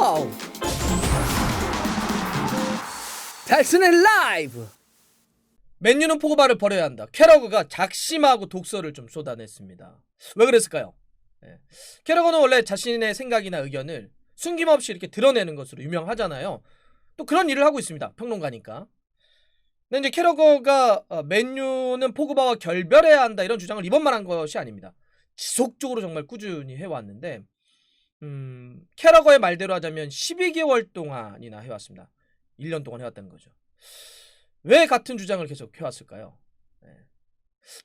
와우! 달슨의 라이브! 맨유는 포그바를 버려야 한다. 캐러그가 작심하고 독서를 좀 쏟아냈습니다. 왜 그랬을까요? 캐러그는 원래 자신의 생각이나 의견을 숨김없이 이렇게 드러내는 것으로 유명하잖아요. 또 그런 일을 하고 있습니다. 평론가니까. 근데 이제 캐러거가 맨유는 포그바와 결별해야 한다 이런 주장을 이번만 한 것이 아닙니다. 지속적으로 정말 꾸준히 해왔는데 캐러거의 말대로 하자면 12개월 동안이나 해왔습니다. 1년 동안 해왔다는 거죠. 왜 같은 주장을 계속 해왔을까요?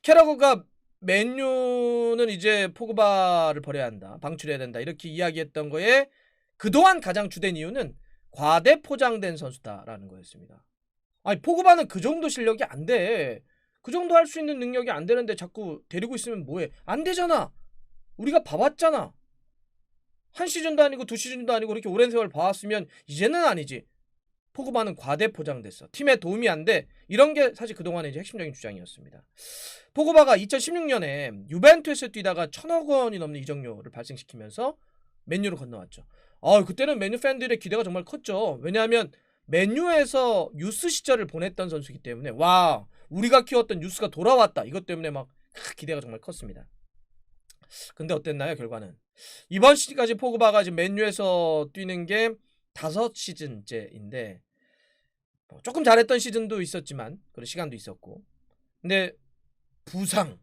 캐러거가 맨유는 이제 포그바를 버려야 한다, 방출해야 된다 이렇게 이야기했던 거에 그동안 가장 주된 이유는 과대 포장된 선수다라는 거였습니다. 아니 포그바는 그 정도 실력이 안 돼. 그 정도 할 수 있는 능력이 안 되는데 자꾸 데리고 있으면 뭐해? 안 되잖아. 우리가 봐왔잖아. 한 시즌도 아니고 두 시즌도 아니고 그렇게 오랜 세월 봐왔으면 이제는 아니지. 포그바는 과대 포장됐어. 팀에 도움이 안 돼. 이런 게 사실 그동안의 이제 핵심적인 주장이었습니다. 포그바가 2016년에 유벤투스에 뛰다가 1,000억 원이 넘는 이적료를 발생시키면서 맨유로 건너왔죠. 그때는 맨유 팬들의 기대가 정말 컸죠. 왜냐하면 맨유에서 유스 시절을 보냈던 선수이기 때문에 와, 우리가 키웠던 유스가 돌아왔다. 이것 때문에 막 기대가 정말 컸습니다. 근데 어땠나요? 결과는 이번 시즌까지 포그바가 지금 맨유에서 뛰는 게 5시즌째인데 조금 잘했던 시즌도 있었지만 그런 시간도 있었고, 근데 부상,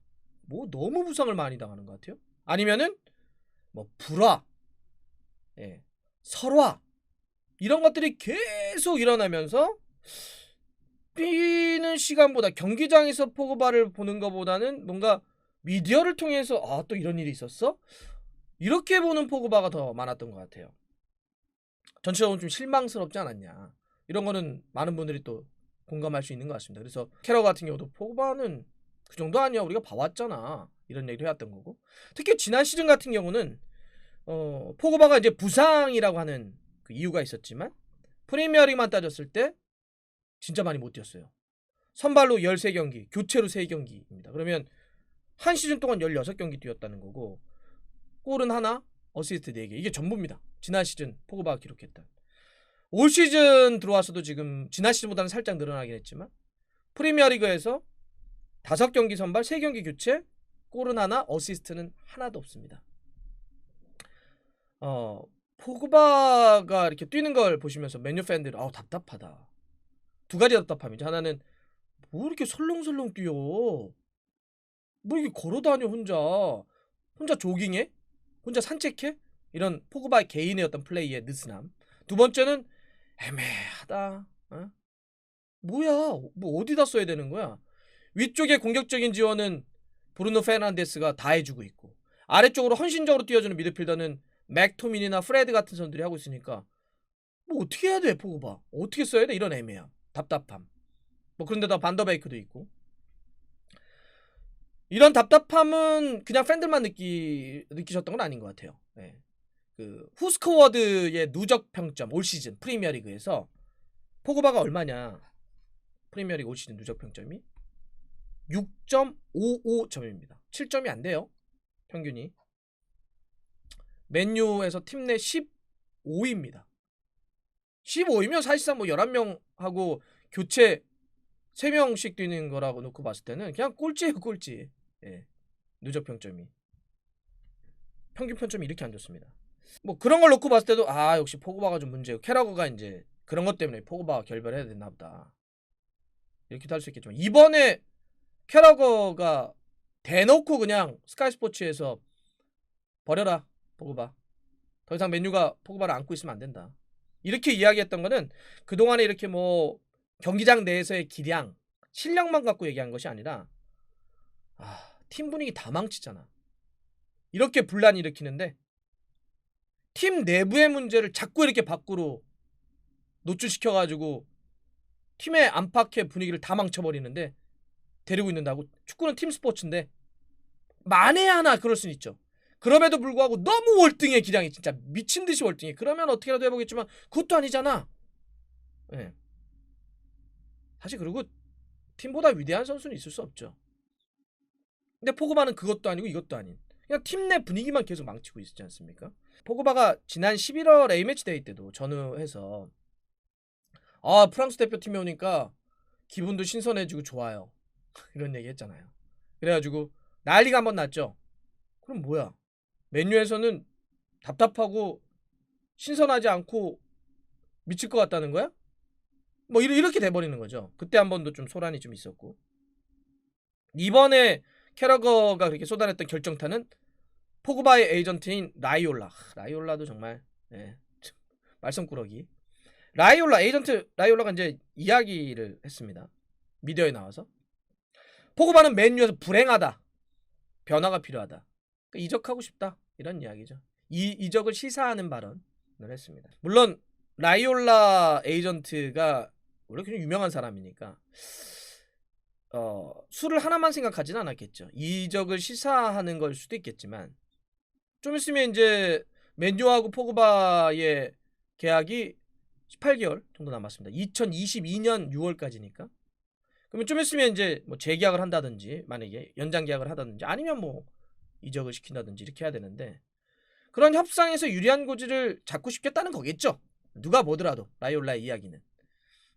너무 부상을 많이 당하는 것 같아요. 아니면은 불화, 설화 이런 것들이 계속 일어나면서 뛰는 시간보다 경기장에서 포그바를 보는 것보다는 뭔가 미디어를 통해서 또 이런 일이 있었어? 이렇게 보는 포그바가 더 많았던 것 같아요. 전체적으로 좀 실망스럽지 않았냐, 이런 거는 많은 분들이 또 공감할 수 있는 것 같습니다. 그래서 캐러 같은 경우도 포그바는 그 정도 아니야, 우리가 봐왔잖아, 이런 얘기도 해왔던 거고, 특히 지난 시즌 같은 경우는 포그바가 이제 부상이라고 하는 그 이유가 있었지만 프리미어리그만 따졌을 때 진짜 많이 못 뛰었어요. 선발로 13경기, 교체로 3경기입니다. 그러면 한 시즌 동안 16경기 뛰었다는 거고, 골은 하나, 어시스트 4개. 이게 전부입니다. 지난 시즌 포그바가 기록했던. 올 시즌 들어와서도 지금 지난 시즌보다는 살짝 늘어나긴 했지만 프리미어리그에서 5경기 선발, 3경기 교체, 골은 하나, 어시스트는 하나도 없습니다. 포그바가 이렇게 뛰는 걸 보시면서 맨유 팬들은 답답하다. 두 가지 답답함이죠. 하나는 뭐 이렇게 설렁설렁 뛰어? 뭐 이렇게 걸어다녀 혼자 조깅해? 혼자 산책해? 이런 포그바의 개인의 어떤 플레이의 느슨함. 두 번째는 애매하다. 뭐야? 뭐 어디다 써야 되는 거야? 위쪽에 공격적인 지원은 브루노 페르난데스가 다 해주고 있고, 아래쪽으로 헌신적으로 뛰어주는 미드필더는 맥토민이나 프레드 같은 선수들이 하고 있으니까 뭐 어떻게 해야 돼? 포그바 어떻게 써야 돼? 이런 애매함, 답답함. 그런데다 반더베이크도 있고, 이런 답답함은 그냥 팬들만 느끼셨던 건 아닌 것 같아요. 그 후스코워드의 누적 평점 올 시즌 프리미어리그에서 포그바가 얼마냐? 프리미어리그 올 시즌 누적 평점이 6.55점입니다. 7점이 안 돼요, 평균이. 맨유에서 팀 내 15위입니다. 15위면 사실상 11명하고 교체 3명씩 뛰는 거라고 놓고 봤을 때는 그냥 꼴찌예요, 꼴찌. 누적 평점이. 평균 평점이 이렇게 안 좋습니다. 그런 걸 놓고 봤을 때도 역시 포그바가 좀 문제고, 캐러거가 이제 그런 것 때문에 포그바가 결별해야 되나 보다, 이렇게도 할 수 있겠지만, 이번에 캐러거가 대놓고 그냥 스카이 스포츠에서 버려라 포그바, 더 이상 맨유가 포그바를 안고 있으면 안 된다, 이렇게 이야기했던 거는 그동안에 이렇게 경기장 내에서의 기량, 실력만 갖고 얘기한 것이 아니라 팀 분위기 다 망치잖아. 이렇게 분란 일으키는데 팀 내부의 문제를 자꾸 이렇게 밖으로 노출시켜가지고 팀의 안팎의 분위기를 다 망쳐버리는데 데리고 있는다고? 축구는 팀 스포츠인데 만에 하나 그럴 수는 있죠. 그럼에도 불구하고 너무 월등해, 기량이 진짜 미친듯이 월등해. 그러면 어떻게라도 해보겠지만 그것도 아니잖아. 사실 그리고 팀보다 위대한 선수는 있을 수 없죠. 근데 포그바는 그것도 아니고 이것도 아닌, 그냥 팀 내 분위기만 계속 망치고 있지 않습니까? 포그바가 지난 11월 A매치 데이 때도 전후해서 프랑스 대표팀에 오니까 기분도 신선해지고 좋아요. 이런 얘기 했잖아요. 그래가지고 난리가 한번 났죠. 그럼 뭐야? 맨유에서는 답답하고 신선하지 않고 미칠 것 같다는 거야? 뭐 이렇게 돼버리는 거죠. 그때 한 번도 좀 소란이 좀 있었고, 이번에 캐러거가 그렇게 쏟아냈던 결정타는 포그바의 에이전트인 라이올라도 정말 말썽꾸러기. 에이전트 라이올라가 이제 이야기를 했습니다. 미디어에 나와서 포그바는 맨유에서 불행하다, 변화가 필요하다, 그러니까 이적하고 싶다, 이런 이야기죠. 이적을 시사하는 발언을 했습니다. 물론 라이올라 에이전트가 원래 그냥 유명한 사람이니까 수를 하나만 생각하진 않았겠죠. 이적을 시사하는 걸 수도 있겠지만, 좀 있으면 이제 맨유하고 포그바의 계약이 18개월 정도 남았습니다. 2022년 6월까지니까. 그러면 좀 있으면 이제 뭐 재계약을 한다든지, 만약에 연장 계약을 하다든지, 아니면 뭐 이적을 시킨다든지 이렇게 해야 되는데, 그런 협상에서 유리한 고지를 잡고 싶겠다는 거겠죠. 누가 뭐더라도 라이올라의 이야기는.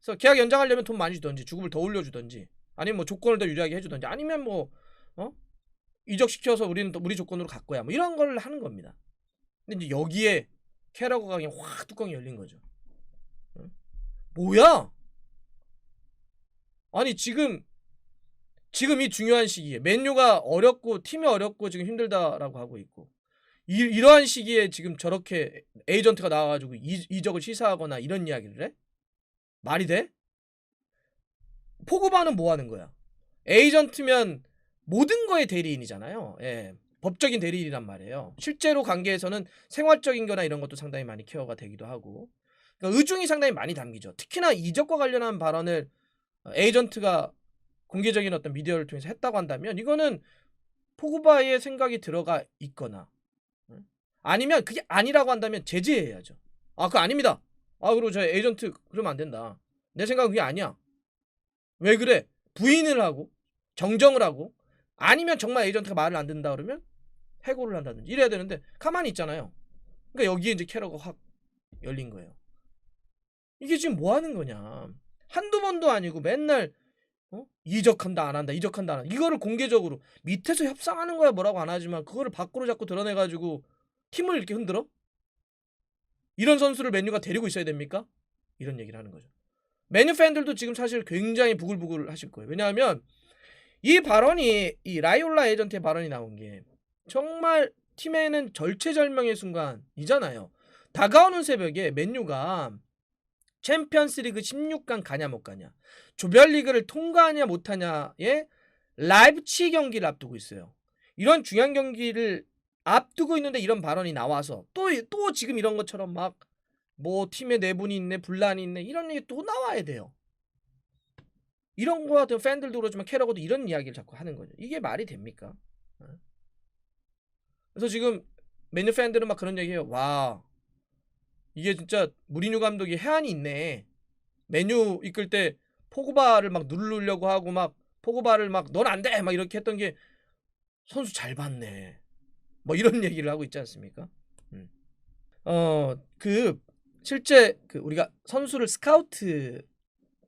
그래서 계약 연장하려면 돈 많이 주던지, 주급을 더 올려주던지, 아니면 뭐 조건을 더 유리하게 해주던지, 아니면 뭐 이적시켜서 우리는 또 우리 조건으로 갈 거야, 뭐 이런 걸 하는 겁니다. 근데 이제 여기에 캐러거가 그냥 확 뚜껑이 열린 거죠. 뭐야? 아니 지금 이 중요한 시기에 맨유가 어렵고 팀이 어렵고 지금 힘들다라고 하고 있고, 이러한 시기에 지금 저렇게 에이전트가 나와가지고 이적을 시사하거나 이런 이야기를 해? 말이 돼? 포그바는 뭐 하는 거야? 에이전트면 모든 거의 대리인이잖아요. 법적인 대리인이란 말이에요. 실제로 관계에서는 생활적인 거나 이런 것도 상당히 많이 케어가 되기도 하고, 그러니까 의중이 상당히 많이 담기죠. 특히나 이적과 관련한 발언을 에이전트가 공개적인 어떤 미디어를 통해서 했다고 한다면, 이거는 포그바의 생각이 들어가 있거나, 아니면 그게 아니라고 한다면 제재해야죠. 그거 아닙니다. 그리고 저 에이전트 그러면 안 된다, 내 생각은 그게 아니야, 왜 그래? 부인을 하고 정정을 하고, 아니면 정말 에이전트가 말을 안 듣는다 그러면 해고를 한다든지 이래야 되는데 가만히 있잖아요. 그러니까 여기에 이제 캐러가 확 열린 거예요. 이게 지금 뭐 하는 거냐? 한두 번도 아니고 맨날 이적한다 안 한다, 이적한다 안 한다, 이거를 공개적으로 밑에서 협상하는 거야 뭐라고 안 하지만, 그거를 밖으로 자꾸 드러내가지고 팀을 이렇게 흔들어? 이런 선수를 맨유가 데리고 있어야 됩니까? 이런 얘기를 하는 거죠. 맨유 팬들도 지금 사실 굉장히 부글부글 하실 거예요. 왜냐하면 이 발언이, 이 라이올라 에이전트의 발언이 나온 게 정말 팀에는 절체절명의 순간이잖아요. 다가오는 새벽에 맨유가 챔피언스리그 16강 가냐 못 가냐, 조별리그를 통과하냐 못하냐의 라이프치히 경기를 앞두고 있어요. 이런 중요한 경기를 앞두고 있는데 이런 발언이 나와서 또 지금 이런 것처럼 막 뭐 팀에 내분이 있네, 분란이 있네, 이런 얘기 또 나와야 돼요. 이런 거 같은 팬들도 그렇지만 캐러거도 이런 이야기를 자꾸 하는 거죠. 이게 말이 됩니까? 그래서 지금 맨유 팬들은 막 그런 얘기해요. 와, 이게 진짜 무리뉴 감독이 해안이 있네. 맨유 이끌 때 포그바를 막 누르려고 하고, 막 포그바를 막 넌 안 돼 막 이렇게 했던 게 선수 잘 봤네, 뭐 이런 얘기를 하고 있지 않습니까? 실제 우리가 선수를 스카우트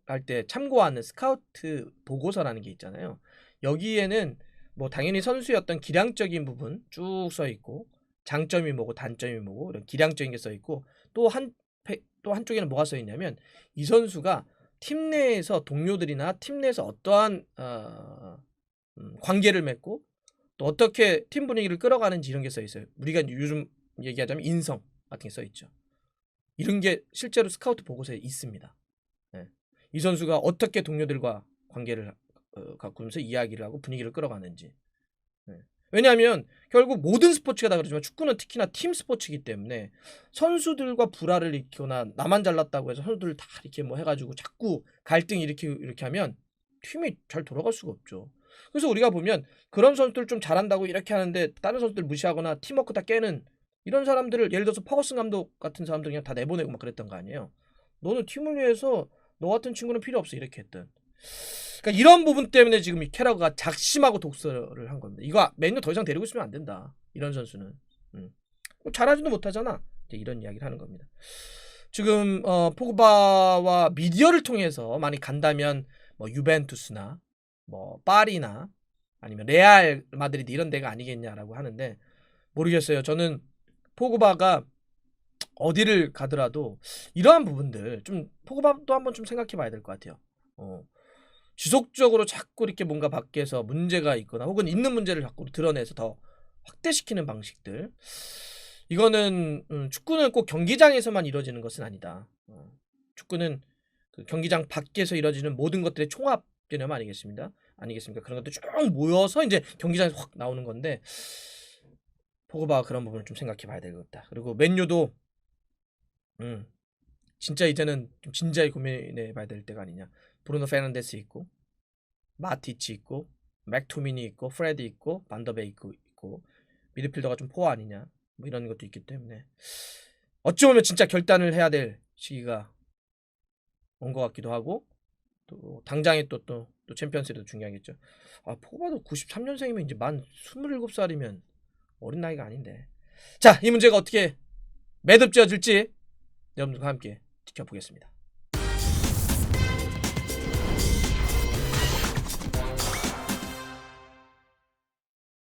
할 때 참고하는 스카우트 보고서라는 게 있잖아요. 여기에는 뭐 당연히 선수의 어떤 기량적인 부분 쭉 써 있고, 장점이 뭐고 단점이 뭐고 이런 기량적인 게 써 있고, 또 한쪽에는 뭐가 써 있냐면, 이 선수가 팀 내에서 동료들이나 팀 내에서 어떠한 관계를 맺고 또 어떻게 팀 분위기를 끌어가는지, 이런 게 써 있어요. 우리가 요즘 얘기하자면 인성 같은 게 써 있죠. 이런 게 실제로 스카우트 보고서에 있습니다. 이 선수가 어떻게 동료들과 관계를 가꾸면서 이야기를 하고 분위기를 끌어가는지. 왜냐하면 결국 모든 스포츠가 다 그렇지만 축구는 특히나 팀 스포츠이기 때문에 선수들과 불화를 일으키거나 나만 잘났다고 해서 선수들 다 이렇게 뭐 해가지고 자꾸 갈등 이렇게 하면 팀이 잘 돌아갈 수가 없죠. 그래서 우리가 보면 그런 선수들 좀 잘한다고 이렇게 하는데 다른 선수들 무시하거나 팀워크 다 깨는 이런 사람들을, 예를 들어서 퍼거슨 감독 같은 사람들 그냥 다 내보내고 막 그랬던 거 아니에요. 너는 팀을 위해서 너 같은 친구는 필요 없어, 이렇게 했던. 그러니까 이런 부분 때문에 지금 이 캐러가 작심하고 독서를 한 겁니다. 이거 맨유 더 이상 데리고 있으면 안 된다, 이런 선수는. 뭐 잘하지도 못하잖아. 이제 이런 이야기를 하는 겁니다. 지금 포그바와 미디어를 통해서 많이 간다면 뭐 유벤투스나 뭐 파리나 아니면 레알 마드리드 이런 데가 아니겠냐라고 하는데 모르겠어요. 저는 포그바가 어디를 가더라도 이러한 부분들 좀 포그바도 한번 좀 생각해 봐야 될 것 같아요. 지속적으로 자꾸 이렇게 뭔가 밖에서 문제가 있거나 혹은 있는 문제를 자꾸 드러내서 더 확대시키는 방식들. 이거는 축구는 꼭 경기장에서만 이루어지는 것은 아니다. 축구는 그 경기장 밖에서 이루어지는 모든 것들의 총합 개념 아니겠습니까? 그런 것들 쭉 모여서 이제 경기장에서 확 나오는 건데 포그바가 그런 부분을 좀 생각해 봐야 되겠다. 그리고 맨유도 진짜 이제는 좀 진지하게 고민해 봐야 될 때가 아니냐. 브루노 페르난데스 있고 마티치 있고 맥토미니 있고 프레디 있고 반더베이 있고 미드필더가 좀 포화 아니냐. 뭐 이런 것도 있기 때문에 어찌 보면 진짜 결단을 해야 될 시기가 온 것 같기도 하고 또 당장에 또 챔피언스리도 중요하겠죠. 포그바도 93년생이면 이제 만 27살이면 어린 나이가 아닌데. 자, 이 문제가 어떻게 매듭지어질지 여러분들과 함께 지켜보겠습니다.